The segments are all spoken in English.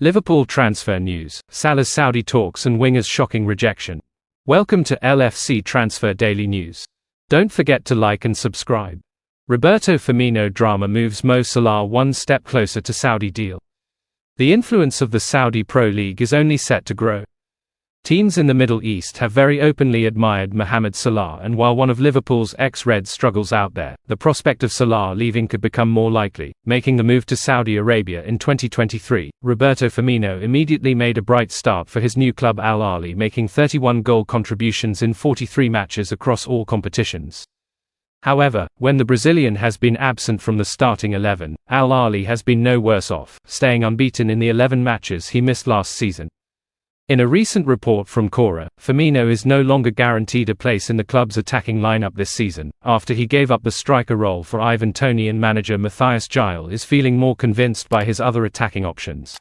Liverpool transfer news, Salah's Saudi talks and Winger'S shocking rejection. Welcome to l.f.c Transfer Daily News. Don't forget to like and subscribe. Roberto Firmino drama moves Mo Salah one step closer to Saudi deal. The influence of the Saudi Pro League is only set to grow. Teams in the Middle East have very openly admired Mohamed Salah, and while one of Liverpool's ex-Reds struggles out there, the prospect of Salah leaving could become more likely, making the move to Saudi Arabia in 2023. Roberto Firmino immediately made a bright start for his new club Al Ahly, making 31 goal contributions in 43 matches across all competitions. However, when the Brazilian has been absent from the starting 11, Al Ahly has been no worse off, staying unbeaten in the 11 matches he missed last season. In a recent report from Cora, Firmino is no longer guaranteed a place in the club's attacking lineup this season, after he gave up the striker role for Ivan Toney, and manager Matthias Gil is feeling more convinced by his other attacking options.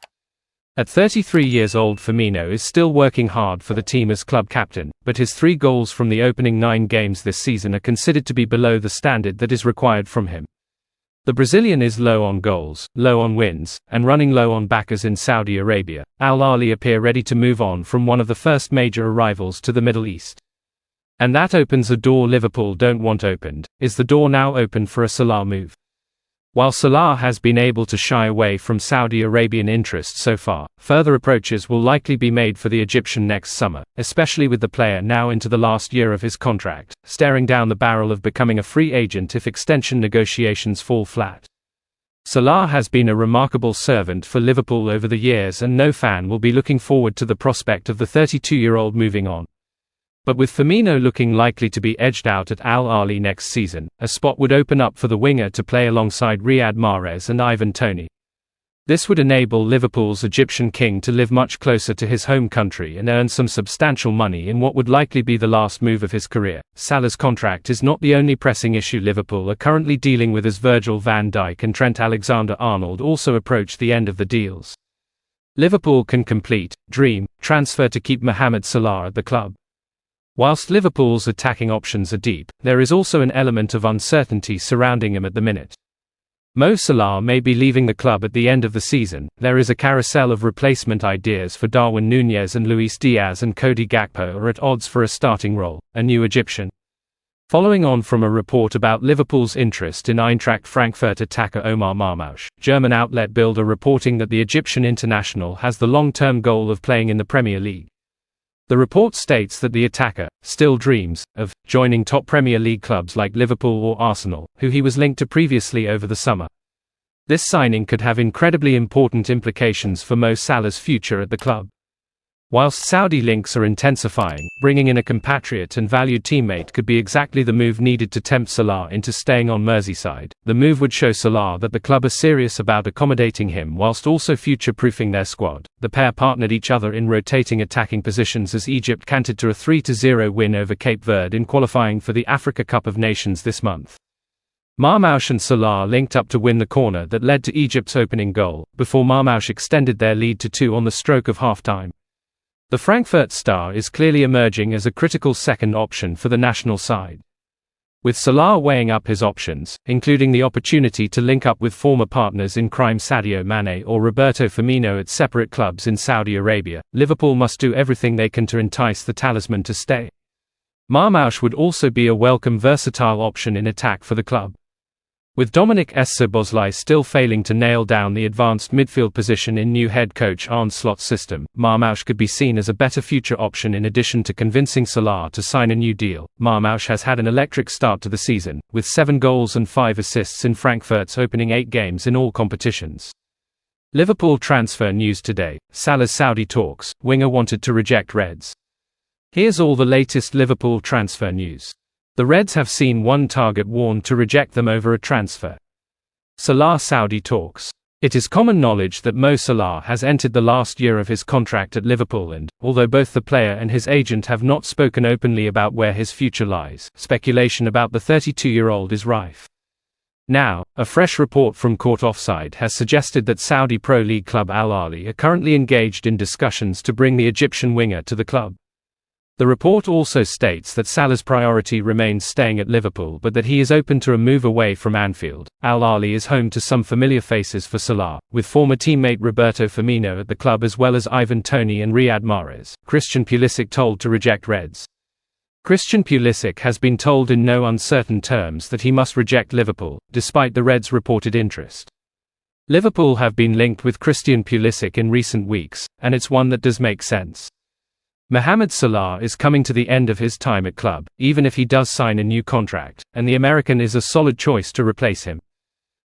At 33 years old, Firmino is still working hard for the team as club captain, but his 3 goals from the opening 9 games this season are considered to be below the standard that is required from him. The Brazilian is low on goals, low on wins, and running low on backers in Saudi Arabia. Al Ahly appear ready to move on from one of the first major arrivals to the Middle East. And that opens a door Liverpool don't want opened. Is the door now open for a Salah move? While Salah has been able to shy away from Saudi Arabian interest so far, further approaches will likely be made for the Egyptian next summer, especially with the player now into the last year of his contract, staring down the barrel of becoming a free agent if extension negotiations fall flat. Salah has been a remarkable servant for Liverpool over the years, and no fan will be looking forward to the prospect of the 32-year-old moving on. But with Firmino looking likely to be edged out at Al Ahly next season, a spot would open up for the winger to play alongside Riyad Mahrez and Ivan Toney. This would enable Liverpool's Egyptian king to live much closer to his home country and earn some substantial money in what would likely be the last move of his career. Salah's contract is not the only pressing issue Liverpool are currently dealing with, as Virgil van Dijk and Trent Alexander-Arnold also approach the end of the deals. Liverpool can complete, dream, transfer to keep Mohamed Salah at the club. Whilst Liverpool's attacking options are deep, there is also an element of uncertainty surrounding him at the minute. Mo Salah may be leaving the club at the end of the season. There is a carousel of replacement ideas for Darwin Núñez, and Luis Diaz and Cody Gakpo are at odds for a starting role, a new Egyptian. Following on from a report about Liverpool's interest in Eintracht Frankfurt attacker Omar Marmoush, German outlet Bild are reporting that the Egyptian international has the long-term goal of playing in the Premier League. The report states that the attacker still dreams of joining top Premier League clubs like Liverpool or Arsenal, who he was linked to previously over the summer. This signing could have incredibly important implications for Mo Salah's future at the club. Whilst Saudi links are intensifying, bringing in a compatriot and valued teammate could be exactly the move needed to tempt Salah into staying on Merseyside. The move would show Salah that the club are serious about accommodating him whilst also future-proofing their squad. The pair partnered each other in rotating attacking positions as Egypt cantered to a 3-0 win over Cape Verde in qualifying for the Africa Cup of Nations this month. Marmoush and Salah linked up to win the corner that led to Egypt's opening goal, before Marmoush extended their lead to 2 on the stroke of half-time. The Frankfurt star is clearly emerging as a critical second option for the national side. With Salah weighing up his options, including the opportunity to link up with former partners in crime Sadio Mane or Roberto Firmino at separate clubs in Saudi Arabia, Liverpool must do everything they can to entice the talisman to stay. Marmoush would also be a welcome versatile option in attack for the club. With Dominic Szoboszlai still failing to nail down the advanced midfield position in new head coach Arne Slot's system, Marmoush could be seen as a better future option in addition to convincing Salah to sign a new deal. Marmoush has had an electric start to the season, with 7 goals and 5 assists in Frankfurt's opening 8 games in all competitions. Liverpool transfer news today, Salah's Saudi talks, winger wanted to reject Reds. Here's all the latest Liverpool transfer news. The Reds have seen one target warned to reject them over a transfer. Salah's Saudi talks. It is common knowledge that Mo Salah has entered the last year of his contract at Liverpool, and, although both the player and his agent have not spoken openly about where his future lies, speculation about the 32-year-old is rife. Now, a fresh report from Court Offside has suggested that Saudi Pro League club Al Ahly are currently engaged in discussions to bring the Egyptian winger to the club. The report also states that Salah's priority remains staying at Liverpool, but that he is open to a move away from Anfield. Al Ahly is home to some familiar faces for Salah, with former teammate Roberto Firmino at the club as well as Ivan Toney and Riyad Mahrez. Christian Pulisic told to reject Reds. Christian Pulisic has been told in no uncertain terms that he must reject Liverpool, despite the Reds' reported interest. Liverpool have been linked with Christian Pulisic in recent weeks, and it's one that does make sense. Mohamed Salah is coming to the end of his time at club, even if he does sign a new contract, and the American is a solid choice to replace him.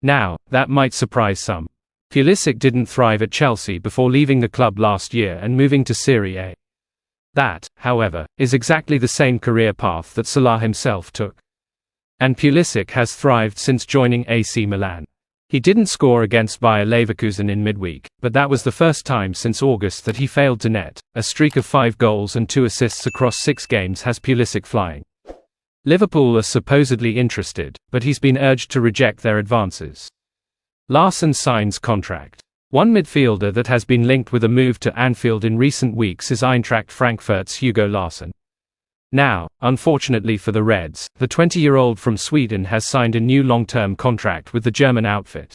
Now, that might surprise some. Pulisic didn't thrive at Chelsea before leaving the club last year and moving to Serie A. That, however, is exactly the same career path that Salah himself took. And Pulisic has thrived since joining AC Milan. He didn't score against Bayer Leverkusen in midweek, but that was the first time since August that he failed to net. A streak of 5 goals and 2 assists across 6 games has Pulisic flying. Liverpool are supposedly interested, but he's been urged to reject their advances. Larsson signs contract. One midfielder that has been linked with a move to Anfield in recent weeks is Eintracht Frankfurt's Hugo Larsson. Now, unfortunately for the Reds, the 20-year-old from Sweden has signed a new long-term contract with the German outfit.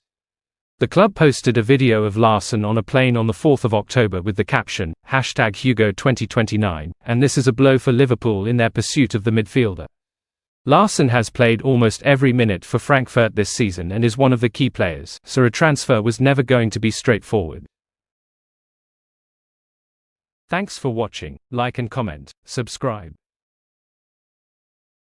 The club posted a video of Larsson on a plane on the 4th of October with the caption, #Hugo2029, and this is a blow for Liverpool in their pursuit of the midfielder. Larsson has played almost every minute for Frankfurt this season and is one of the key players, so a transfer was never going to be straightforward. Thanks for watching. Like and comment, subscribe.